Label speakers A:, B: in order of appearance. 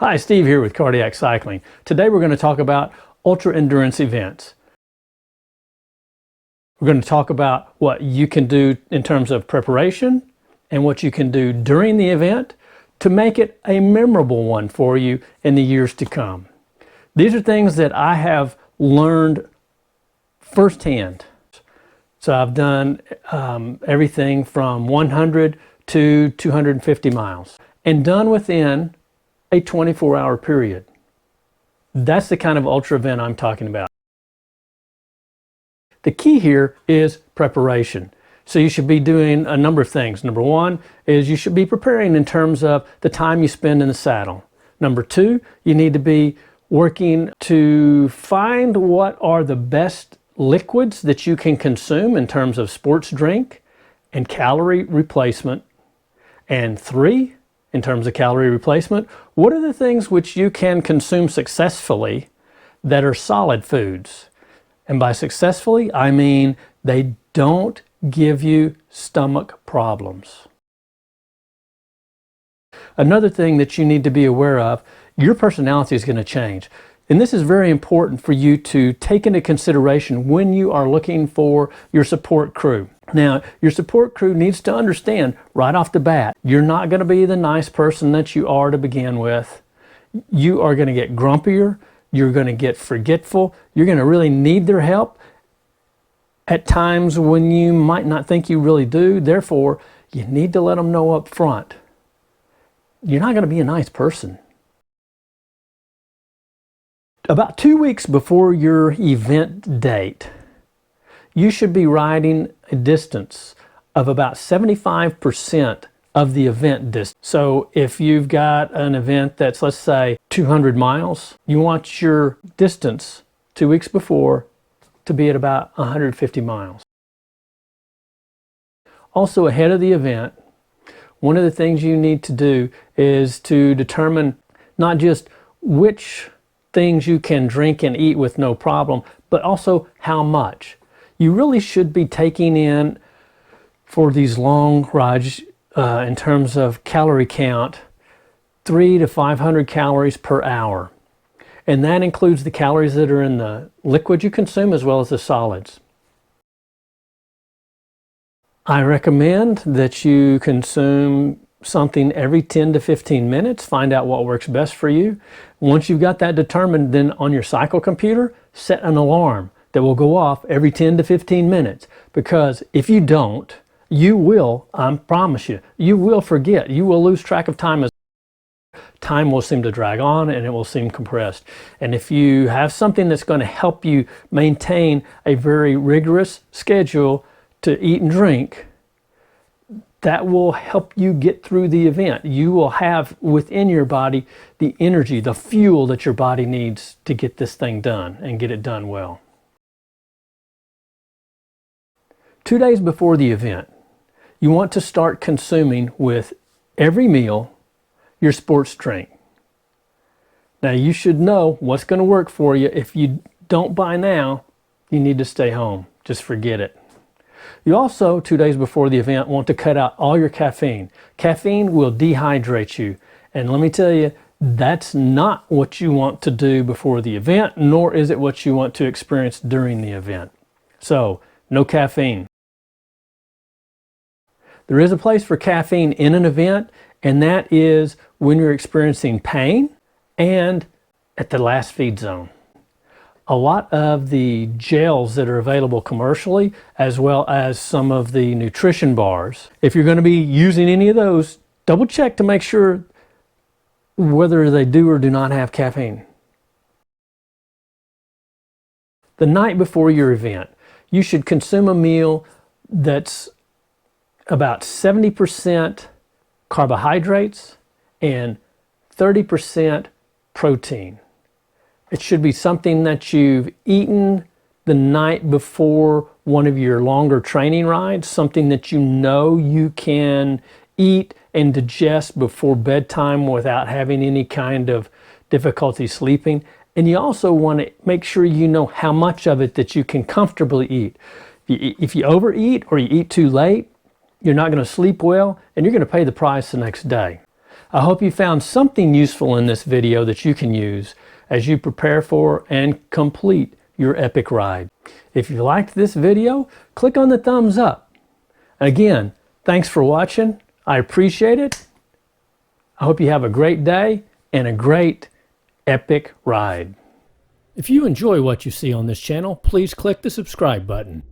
A: Hi, Steve here with Cardiac Cycling. Today we're going to talk about ultra endurance events. We're going to talk about what you can do in terms of preparation and what you can do during the event to make it a memorable one for you in the years to come. These are things that I have learned firsthand. So I've done everything from 100 to 250 miles and done within a 24-hour period. That's the kind of ultra event I'm talking about. The key here is preparation. So you should be doing a number of things. Number one is you should be preparing in terms of the time you spend in the saddle. Number two, you need to be working to find what are the best liquids that you can consume in terms of sports drink and calorie replacement. And three, in terms of calorie replacement, what are the things which you can consume successfully that are solid foods? And by successfully, I mean they don't give you stomach problems. Another thing that you need to be aware of, your personality is going to change. And this is very important for you to take into consideration when you are looking for your support crew. Now, your support crew needs to understand right off the bat, you're not going to be the nice person that you are to begin with. You are going to get grumpier. You're going to get forgetful. You're going to really need their help at times when you might not think you really do. Therefore, you need to let them know up front. You're not going to be a nice person. About 2 weeks before your event date, you should be riding a distance of about 75% of the event distance. So if you've got an event that's, let's say, 200 miles, you want your distance 2 weeks before to be at about 150 miles. Also, ahead of the event, one of the things you need to do is to determine not just which things you can drink and eat with no problem, but also how much. You really should be taking in, for these long rides, in terms of calorie count, 300 to 500 calories per hour. And that includes the calories that are in the liquid you consume as well as the solids. I recommend that you consume something every 10 to 15 minutes. Find out what works best for you. Once you've got that determined, then on your cycle computer, set an alarm that will go off every 10 to 15 minutes. Because if you don't, you will, I promise you, you will forget. You will lose track of time. Time will seem to drag on and it will seem compressed. And if you have something that's going to help you maintain a very rigorous schedule to eat and drink, that will help you get through the event. You will have within your body the energy, the fuel that your body needs to get this thing done and get it done well. 2 days before the event, you want to start consuming with every meal your sports drink. Now you should know what's going to work for you. If you don't by now, you need to stay home. Just forget it. You also, 2 days before the event, want to cut out all your caffeine. Caffeine will dehydrate you. And let me tell you, that's not what you want to do before the event, nor is it what you want to experience during the event. So, no caffeine. There is a place for caffeine in an event, and that is when you're experiencing pain and at the last feed zone. A lot of the gels that are available commercially, as well as some of the nutrition bars, if you're going to be using any of those, double check to make sure whether they do or do not have caffeine. The night before your event, you should consume a meal that's about 70% carbohydrates and 30% protein. It should be something that you've eaten the night before one of your longer training rides, something that you know you can eat and digest before bedtime without having any kind of difficulty sleeping. And you also want to make sure you know how much of it that you can comfortably eat. If you overeat or you eat too late, you're not going to sleep well and you're going to pay the price the next day. I hope you found something useful in this video that you can use as you prepare for and complete your epic ride. If you liked this video, click on the thumbs up. Again, thanks for watching. I appreciate it. I hope you have a great day and a great epic ride. If you enjoy what you see on this channel, please click the subscribe button.